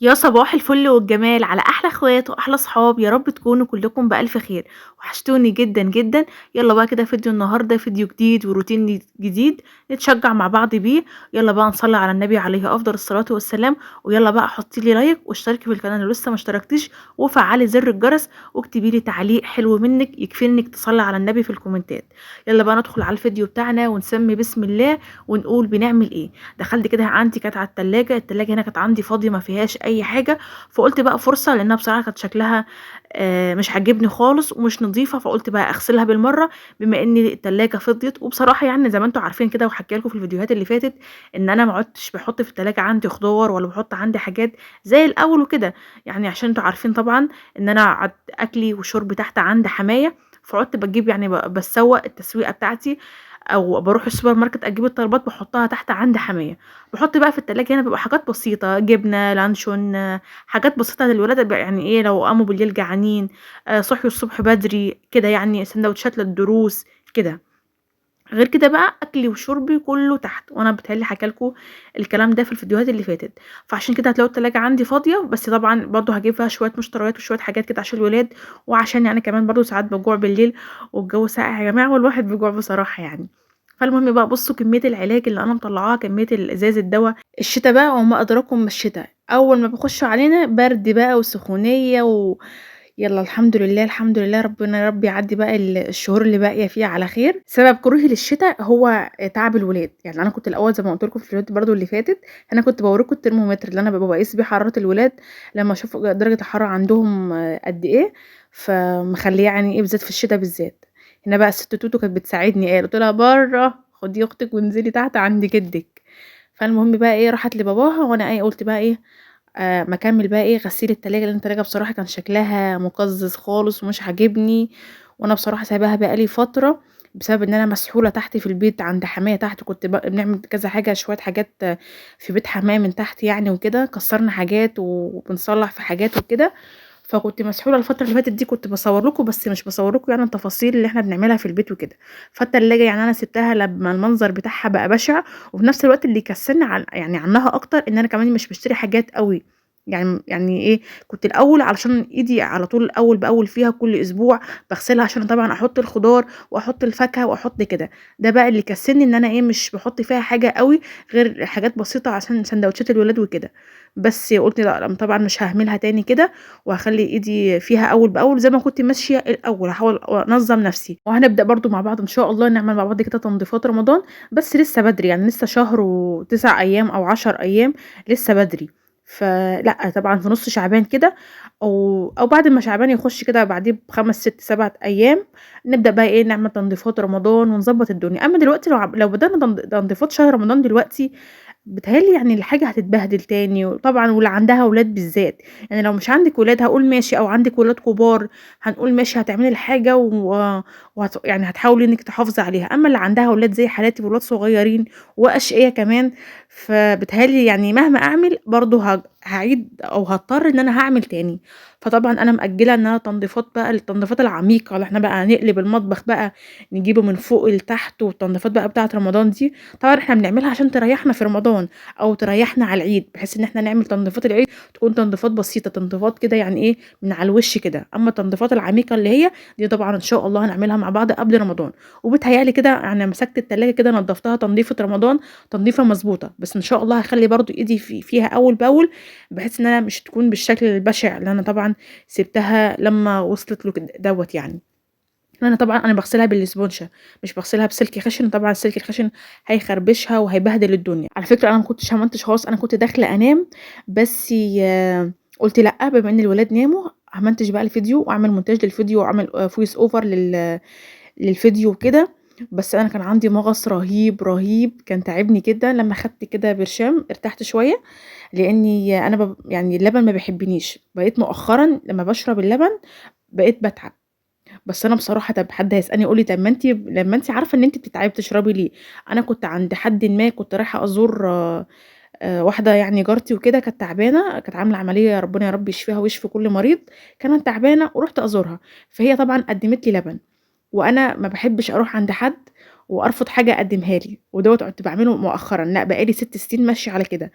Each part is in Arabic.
يا صباح الفل والجمال على احلى اخوات واحلى صحاب، يا رب تكونوا كلكم بالف خير. وحشتوني جدا جدا. يلا بقى كده فيديو النهارده، فيديو جديد وروتين جديد نتشجع مع بعض بيه. يلا بقى نصلي على النبي عليه افضل الصلاه والسلام. ويلا بقى حطي لي لايك واشتركي في القناه لو لسه ما اشتركتيش، وفعلي زر الجرس واكتبي لي تعليق حلو منك يكفي انك تصلي على النبي في الكومنتات. يلا بقى ندخل على الفيديو بتاعنا ونسمي بسم الله ونقول بنعمل ايه. دخلت كده عندي كانت على التلاجة هنا كانت عندي فاضية ما فيهاش أي حاجة، فقُلت بقى فرصة لأنها بصراحة كانت شكلها مش عاجبني خالص ومش نضيفة، فقُلت بقى أغسلها بالمرّة بما إن التلاجة فضيت. وبصراحة يعني زي ما أنتم عارفين كده وحاكية لكم في الفيديوهات اللي فاتت، إن أنا ما عُدتش باحط في التلاجة عندي خضار ولا باحط عندي حاجات زي الأول وكده، يعني عشان أنتم عارفين طبعًا إن أنا أكلي وشربي تحت عند حمايا، فعُدت باجيب يعني باسوّق التسويقة بتاعتي أو باروح السوبر ماركت أجيب الطلبات باحطها تحت عند حمايا. باحط بقى في التلاجة هنا بيبقى حاجات بسيطة، جبنة، لانشون، حاجات بسيطة للولاد يعني إيه لو قاموا بالليل جعانين، صحيوا الصبح بدري كده يعني ساندوتشات للدروس كده. غير كده بقى أكلي وشربي كله تحت، وأنا بيتهيأ لي حاكية لكم الكلام ده في الفيديوهات اللي فاتت. فعشان كده هتلاقوا التلاجة عندي فاضية، بس طبعًا برضه هاجيب فيها شوية مشتريات وشوية حاجات كده عشان الولاد، وعشان يعني كمان برضه ساعات باجوع بالليل والجو ساقع يا جماعة والواحد بيجوع بصراحة يعني. فالمهم بقى بُصّوا كمية العلاج اللي أنا مطلعاها، كمية الإزاز الدوا. الشتا بقى وما أدراكم ما الشتا، أول ما بيخش علينا برد بقى وسخونية يالّا الحمد لله، الحمد لله ربنا يا رب يعدّي بقى الشهور اللي باقية فيه على خير. سبب كروهي للشتا هو تعب الولاد، يعني أنا كنت الأول زي ما قُلت لكم في الفيديوهات برضه اللي فاتت، أنا كنت باوريكم الترمومتر اللي أنا باقيس بيه حرارة الولاد لمّا أشوف درجة الحرارة عندهم قد إيه، فمخلّياه يعني إيه بالذات في الشتا بالذات. هنا بقى الست توتو كانت بتساعدني قُلت لها: "برّه، خدي أختِك وانزلي تحت عند جدِّك." فالمهم بقى إيه راحت لباباها وأنا إيه قُلت بقى إيه ما أكمّل بقى إيه غسيل التلاجة، لإن التلاجة بصراحة كان شكلها مُقزّز خالص ومش عاجبني، وأنا بصراحة سايباها بقى لي فترة، بسبب إن أنا مسحولة تحت في البيت عند حمايا تحت، كنت بنعمل كذا حاجة شوية حاجات في بيت حمايا من تحت يعني وكده، كسّرنا حاجات وبنصلّح في حاجات وكده، فكنت مسحولة الفترة اللي فاتت دي كنت باصوّر لكم، بس مش باصوّر لكم يعني التفاصيل اللي إحنا بنعملها في البيت وكده. فالتلاجة يعني أنا سِبتها لمّا المنظر بتاعها بقى بشع، وفي نفس الوقت اللي يكسّلني يعني عنّها أكتر إن أنا كمان مش باشتري حاجات أوي. يعني إيه، كنت الأول علشان إيدي على طول أول بأول فيها كل أسبوع باغسلها عشان طبعًا أحُط الخضار وأحُط الفاكهة وأحُط كده، ده بقى اللي كسّلني إن أنا إيه، مش باحُط فيها حاجة أوي غير حاجات بسيطة عشان ساندوتشات الولاد وكده. بس قُلت لأ، طبعًا مش هاهملها تاني كده وهاخلّي إيدي فيها أول بأول زي ما كنت ماشية الأول، هاحاول أنظّم نَفْسي. وهنبدأ برضه مع بعض إن شاء الله نعمل مع بعض كده تنضيفات رمضان، بس لسه بدري، يعني لسه شهر و9 أيام أو 10 أيام، لسه بدري. فلأ، طبعًا في نُص شعبان كده أو بعد ما شعبان يخُش كده بعديه ب5، 6، 7 أيام، نبدأ بقى إيه، نعمل تنضيفات رمضان ونضبّط الدنيا. أمّا دلوقتي لو بدأنا تنضيفات شهر رمضان دلوقتي، بيتهيأ لي يعني الحاجة هتتبهدل تاني، وطبعًا واللي عندها ولاد بالذات، يعني لو مش عندِك ولاد هاقول ماشي أو عندِك ولاد كبار، هنقول ماشي هتعملي الحاجة يعني هتحاولي إنِّك تحافظي عليها. أمّا اللي عندها ولاد زي حالاتي وولاد صغيّرين وأشقيا كمان، فبيتهيأ لي يعني مهما أعمل برضه هاعيد أو هاضطر إن أنا هاعمل تاني. فطبعًا أنا مأجّلة إن أنا التنضيفات العميقة اللي إحنا بقى نقلب المطبخ بقى نجيبه من فوق لتحت، والتنضيفات بقى بتاعة رمضان دي، طبعًا إحنا بنعملها عشان تريّحنا في رمضان أو تريّحنا على العيد، بحيث إن إحنا نعمل تنضيفات العيد تكون تنضيفات بسيطة، تنضيفات كده يعني إيه من على الوش كده. أمّا التنضيفات العميقة اللي هي دي طبعًا إن شاء الله هنعملها مع بعض قبل رمضان. وبيتهيأ لي كده يعني مسكت التلاجة كده نضفتها تنضيفة رمضان، تنضيفة مضبوطة، بس إن شاء الله هاخلّي برضه إيدي فيها أول بأول، بحيث إن أنا مش تكون بالشكل البشع اللي أنا طبعًا سِبتها لمّا وصلت له دوّة يعني. أنا طبعًا باغسلها بالإسبونشة، مش باغسلها بسلك خشن، طبعًا السلك الخشن هيخربشها وهيبهدل الدنيا. على فكرة أنا ما كنتش همنتج خالص، أنا كنت داخلة أنام، بس قُلت لأ، بما إن الولاد ناموا هامنتج بقى الفيديو وأعمل مونتاج للفيديو وأعمل voice over للفيديو وكده. بس أنا كان عندي مغص رهيب، رهيب، كان تاعبني جدًا. لمّا خدت كده برشام ارتحت شوية، لإني أنا يعني اللبن ما بيحبنيش، بقيت مؤخرًا لمّا باشرب اللبن بقيت باتعب. بس أنا بصراحة طَب حد هيسألني يقول لي: "طَب ما أنتِ لمّا أنتِ عارفة إن أنتِ بتتعبي بتشربي ليه؟" أنا كنت عند حدٍ ما كنت رايحة أزور واحدة يعني جارتي وكده كانت تعبانة، كانت عاملة عملية ربنا يا رب يشفيها ويشفي كل مريض، كانت تعبانة ورُحت أزورها، فهي طبعًا قدّمت لي لبن، وأنا ما باحبش أروح عند حد وأرفض حاجة أقدّمها لي، ودوّة كنت باعمله مؤخرًا، لأ بقى لي 6 سنين ماشية على كده.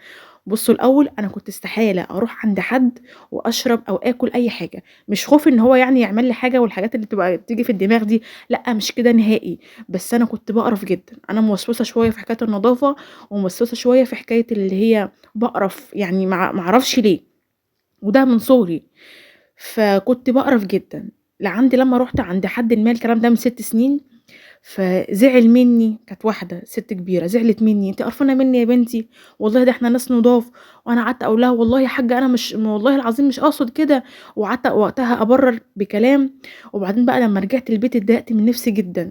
بُصّوا الأول أنا كنت استحالة أروح عند حد وأشرب أو آكل أي حاجة، مش خوف إن هو يعني يعمل لي حاجة والحاجات اللي بتيجي في الدماغ دي، لأ مش كده نهائي، بس أنا كنت باقرف جدًا، أنا موسوسة شوية في حكاية النضافة، وموسوسة شوية في حكاية اللي هي باقرف، يعني ما أعرفش ليه، وده من صغري. فكنت باقرف جدًا، لمّا رُحت عند حدٍ ما الكلام ده من 6 سنين، فزعل منّي، كانت واحدة سِت كبيرة زعلت منّي: "أنتِ قرفانة منّي يا بنتي، والله ده إحنا ناس نضاف." وأنا قعدت أقول لها: "والله يا حاجة أنا مش والله العظيم مش أقصد كده." وقعدت وقتها أبرر بكلام، وبعدين بقى لمّا رجعت البيت اتضايقت من نفسي جدًا.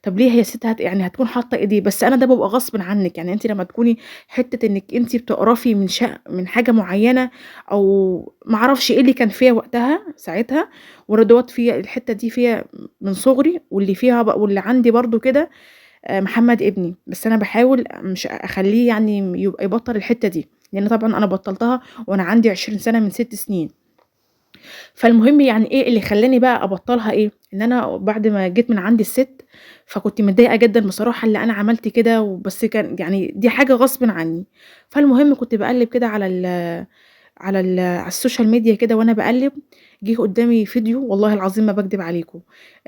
طب ليه هي الست يعني هتكون حاطة إيديه، بس أنا ده بيبقى غصبٍ عنِّك، يعني أنتِ لمّا تكوني حتّة إنِّك أنتِ بتقرفي من حاجة معيّنة أو ما أعرفش إيه اللي كان فيّا وقتها ساعتها، وأنا دوّة فيّا الحتّة دي فيّا من صغري، واللي فيها واللي عندي برضه كده محمد ابني، بس أنا باحاول مش أخلّيه يعني يبطّل الحتّة دي، لإن طبعًا أنا بطّلتها وأنا عندي 20 سَنة من 6 سنين. فالمهم يعني إيه اللي خلّاني بقى أبطّلها إيه، إن أنا بعد ما جيت من عند السِت، فكنت متضايقة جدًا بصراحة اللي أنا عملت كده بس كان يعني دي حاجة غصبٍ عني. فالمهم كنت باقلِّب كده على السوشيال ميديا كده وأنا باقلِّب، جِه قدّامي فيديو والله العظيم ما باكدب عليكم،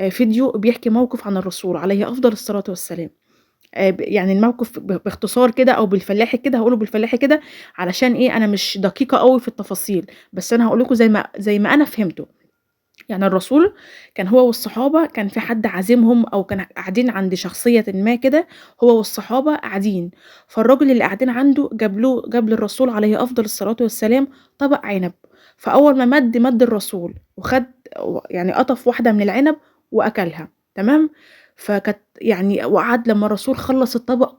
فيديو بيحكي موقِف عن الرسول عليه أفضل الصلاة والسلام. يعني الموقِف باختصار كده أو بالفلاحي كده، هاقوله بالفلاحي كده علشان إيه، أنا مش دقيقة أوي في التفاصيل، بس أنا هاقول لكم زي ما أنا فهمته. يعني الرسول كان هو والصحابة كان في حد عازمهم أو كان قاعدين عند شخصيةٍ ما كده هو والصحابة قاعدين، فالراجل اللي قاعدين عنده جاب للرسول عليه أفضل الصلاة والسلام طبق عنب، فأول ما مَد الرسول وخد يعني قطف واحدة من العنب وأكلها، تمام؟ فكانت يعني وقعد لمّا الرسول خلّص الطبق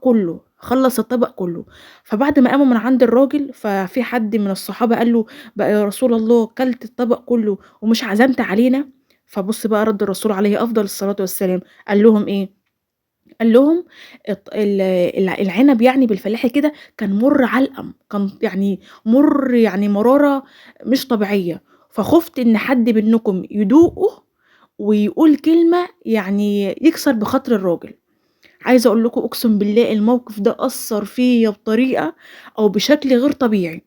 كله، فبعد ما قاموا من عند الراجل ففي حد من الصحابة قال له: "بقى يا رسول الله كلت الطبق كله ومش عزمت علينا؟" فبُص بقى رَد الرسول عليه أفضل الصلاة والسلام، قال لهم إيه، قال لهم الط ال الع العنب يعني بالفلاحي كده كان مُر علقم، كان يعني مُر يعني مرارة مش طبيعية، فخُفت إن حد منكم يدوقه ويقول كلمة يعني يكسر بخاطر الراجل. عايزة أقول لكم أقسم بالله الموقف ده أثّر فيّا بطريقة أو بشكل غير طبيعي.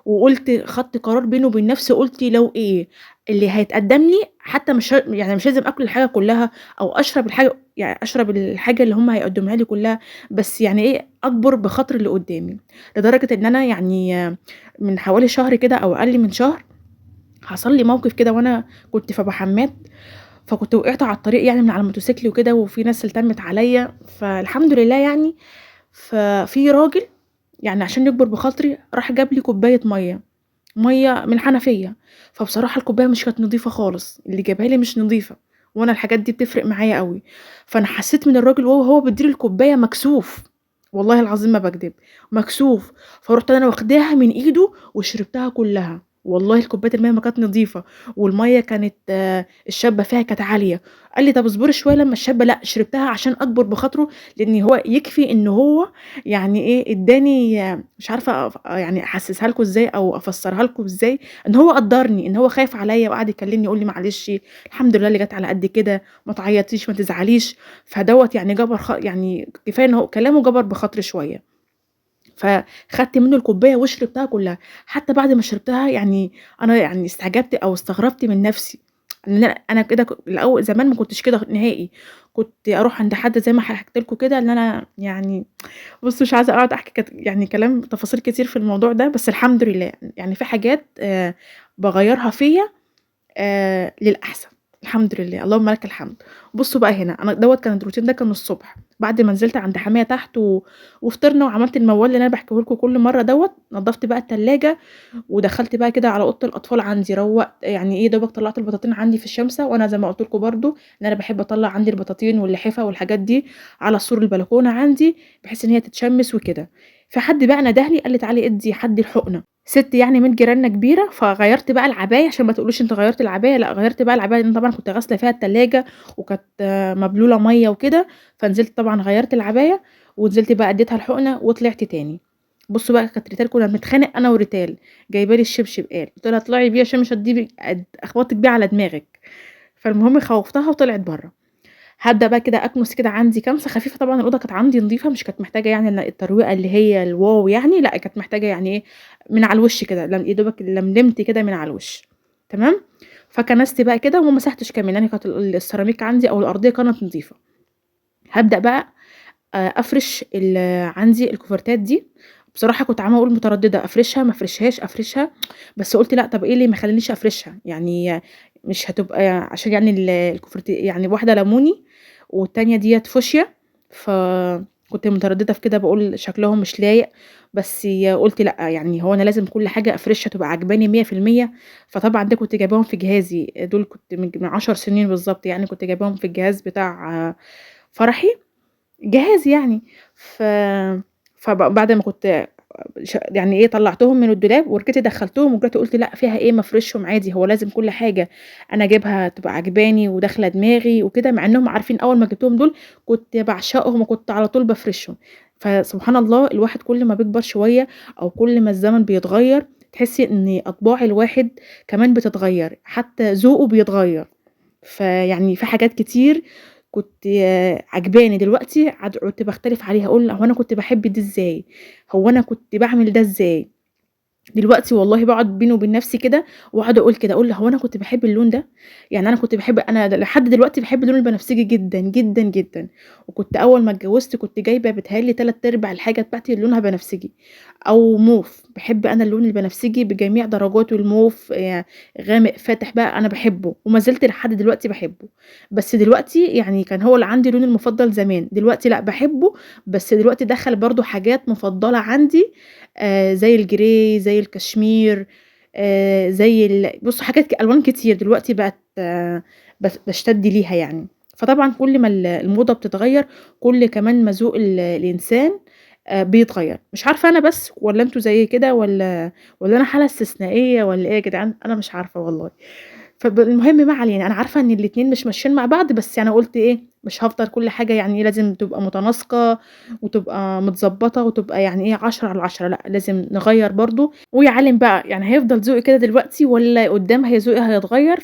وقُلت خدت قرار بيني وبين نفسي قُلت لو إيه، اللي هيتقدّم لي حتى يعني مش لازم آكل الحاجة كلّها أو أشرب الحاجة اللي هُم هيقدّموها لي كلّها، بس يعني إيه، أكبر بخاطر اللي قدّامي، لدرجة إن أنا يعني من حوالي شهر كده أو أقل من شهر، حصل لي موقف كده وأنا كنت في أبو حماد، فكنت وقعت على الطريق يعني من على الموتوسيكل وكده وفي ناس التمِّت عليَّ، فالحمد لله يعني، ففي راجل يعني عشان يجبر بخاطري راح جاب لي كوباية مَيّة من الحنفية، فبصراحة الكوباية مش كانت نضيفة خالص، اللي جابها لي مش نضيفة، وأنا الحاجات دي بتفرق معايا أوي، فأنا حسيت من الراجل وهو بيدّي لي الكوباية مكسوف، والله العظيم ما باكدب، مكسوف، فرُحت أنا واخداها من إيده وشربتها كلّها، والله كوباية المَيّة ما كانت نضيفة، والمَيّة كانت الشابة فيها كانت عالية، قال لي: "طب اصبري شوية لمّا الشابة." لأ شربتها عشان أكبر بخاطره، لإن هو يكفي إن هو يعني إيه، ادّاني مش عارفة يعني أحسّسها لكم إزاي أو أفسّرها لكم إزاي، إن هو قدّرني، إن هو خايف عليّا وقعد يكلّمني يقول لي: "معلش الحمد لله اللي جات على قد كده، ما تعيّطيش، ما تزعليش." فدوّة يعني جبر يعني كفاية إن هو كلامه جبر بخاطري شوية. فخدت منّه الكوباية وشربتها كلّها، حتى بعد ما شربتها يعني أنا يعني استعجبت أو استغربت من نَفْسي، إن أنا كده زمان ما كنتش كده نهائي، كنت أروح عند حد زي ما حكيت لكم كده إن أنا يعني بُصّوا مش عايزة أقعد أحكي يعني كلام تفاصيل كتير في الموضوع ده، بس الحمد لله، يعني في حاجات باغيّرها فيّا للأحسن، الحمد لله، اللهم لك الحمد. بُصّوا بقى هنا، أنا دوّة كان الروتين ده كان الصبح، بعد ما نزلت عند حمايا تحت وفطرنا وعملت الموال اللي أنا باحكيه لكم كل مرّة دوّة، نضّفت بقى التلاجة ودخلت بقى كده على أوضة الأطفال عندي، روّقت يعني إيه، دوبك طلّعت البطاطين عندي في الشمسة، وأنا زي ما قُلت لكم برضه إن أنا باحب أطلّع عندي البطاطين واللحافة والحاجات دي على سور البلكونة عندي، بحيث إن هي تتشمِّس وكده. فحد بقى نده لي قال لي: "تعالي ادّي حد الحقنة." سِت يعني من جيراننا كبيرة، فغيّرت بقى العباية عشان ما تقولوش أنتِ غيّرتِ العباية، لأ غيّرت بقى العباية لإن طبعًا كنت غاسلة فيها التلاجة وكانت مبلولة مَيّة وكده، فنزلت طبعًا غيّرت العباية ونزلت بقى ادّيتها الحقنة وطلعت تاني. بُصّوا بقى كانت ريتال كنا بنتخانق أنا وريتال، جايبة لي الشبشب قال، قُلت لها: "اطلعي بيه عشان مش هادّيه أخبطِك بيه على دماغِك." فالمهم خوّفتها وطلعت برّه. هابدأ بقى كده أكنس كده عندي كنسة خفيفة، طبعًا الأوضة كانت عندي نضيفة مش كانت محتاجة يعني الترويقة اللي هي الواو يعني، لأ كانت محتاجة يعني إيه، من على الوش كده يا دوبك لملمت كده من على الوش، تمام، فكنست بقى كده وما مسحتش كمان، لأن كانت السيراميك عندي أو الأرضية كانت نضيفة. هابدأ بقى أفرش عندي الكوفرتات دي، بصراحة كنت عمّالة أقول مترددة أفرشها ما أفرشهاش، أفرشها، بس قُلت لأ طَب إيه اللي ما يخلّينيش أفرشها، يعني مش هتبقى عشان يعني يعني واحدة لموني والتانية ديّة فوشيا، فكنت مترددة في كده باقول شكلهم مش لايق، بس قُلت لأ، يعني هو أنا لازم كل حاجة أفرشها تبقى عاجباني 100%، فطبعًا دول كنت جايباهم في جهازي، دول كنت من 10 سنين بالضبط يعني كنت جايباهم في الجهاز بتاع فرحي. جهاز يعني، ف بعد ما كنت يعني إيه طلّعتهم من الدولاب ورجعت دخّلتهم ورجعت قُلت لأ فيها إيه ما أفرشهم عادي، هو لازم كل حاجة أنا أجيبها تبقى عاجباني وداخلة دماغي وكده، مع إنّهم عارفين أول ما جبتهم دول كنت باعشقهم وكنت على طول بافرشهم، فسبحان الله الواحد كل ما بيكبر شوية أو كل ما الزمن بيتغيّر تحسّي إن أطباع الواحد كمان بتتغيّر، حتى ذوقه بيتغيّر. فيعني في حاجات كتير كنت عاجباني دلوقتي عُدت باختلف عليها، أقول هو أنا كنت باحب دي إزاي، هو أنا كنت باعمل ده إزاي؟ دلوقتي والله باقعد بيني وبين نفسي كده واقعد أقول كده، أقول هو أنا كنت باحب اللون ده؟ يعني أنا كنت باحب أنا لحد دلوقتي باحب اللون البنفسجي جدًا، جدًا، جدًا، وكنت أول ما اتجوزت كنت جايبة بيتهيأ لي 3/4 الحاجة بتاعتي لونها بنفسجي أو موف، باحب أنا اللون البنفسجي بجميع درجاته، الموف غامق، فاتح بقى أنا باحبه، وما زلت لحد دلوقتي باحبه، بس دلوقتي يعني كان هو اللي عندي لوني المفضل زمان، دلوقتي لأ باحبه، بس دلوقتي دخل برضه حاجات مفضلة عندي زي الجري، زي الكشمير، زي بُصّوا حاجات ألوان كتير دلوقتي بقت باشتد ليها يعني، فطبعًا كل ما الموضة بتتغيّر، كل كمان ما ذوق الإنسان بيتغيّر، مش عارفة أنا بس والّا أنتم زيي كده والّا أنا حالة استثنائية والّا إيه يا جدعان، أنا مش عارفة والله. المهم ما علينا، أنا عارفة إن الاتنين مش ماشيين مع بعض، بس أنا قُلت إيه، مش هافضل كل حاجة يعني إيه لازم تبقى متناسقة وتبقى متضبّطة وتبقى يعني إيه 10 على 10 لأ، لازم نغيّر برضه ويا عالِم بقى يعني هيفضل ذوقي كده دلوقتي والّا قدّام ذوقي هيتغيّر،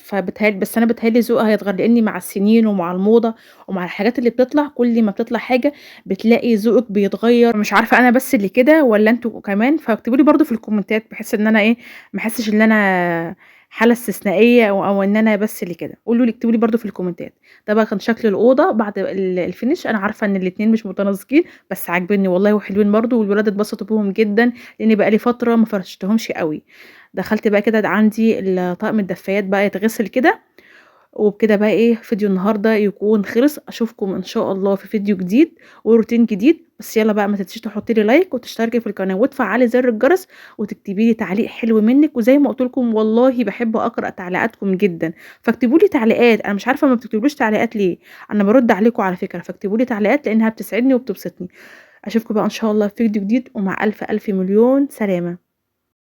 بس أنا بيتهيأ لي ذوقي هيتغيّر، لإني مع السنين ومع الموضة ومع الحاجات اللي بتطلع، كل ما بتطلع حاجة بتلاقي ذوقِك بيتغيّر، مش عارفة أنا بس اللي كده والّا أنتم كمان، فاكتبوا لي برضه في الكومنتات بحيث إن أنا إيه، ما أحسّش إن أنا حالة استثنائية أو إن أنا بس اللي كده، قولوا لي اكتبوا لي برضه في الكومنتات. ده بقى كان شكل الأوضة بعد الfinish أنا عارفة إن الاتنين مش متناسقين، بس عاجبينّي والله وحلوين برضه والولاد اتبسطوا بيهم جدًا، لإن بقى لي فترة ما فرشتهمش أوي. دخلت بقى كده عندي طقم الدفايات بقى يتغسل كده وبكده بقى إيه، فيديو النهارده يكون خلص، أشوفكم إن شاء الله في فيديو جديد وروتين جديد، بس يالّا بقى ما تنسيش تحطّي لي لايك وتشتركي في القناة وتفعّلي زر الجرس وتكتبي لي تعليق حلو منِّك، وزي ما قُلت لكم والله باحب أقرأ تعليقاتكم جدًا، فاكتبوا لي تعليقات، أنا مش عارفة ما بتكتبوليش تعليقات ليه، أنا بارُد عليكم على فكرة، فاكتبوا لي تعليقات لإنها بتسعدني وبتبسطني. أشوفكم بقى إن شاء الله في فيديو جديد ومع ألف، ألف مليون سلامة.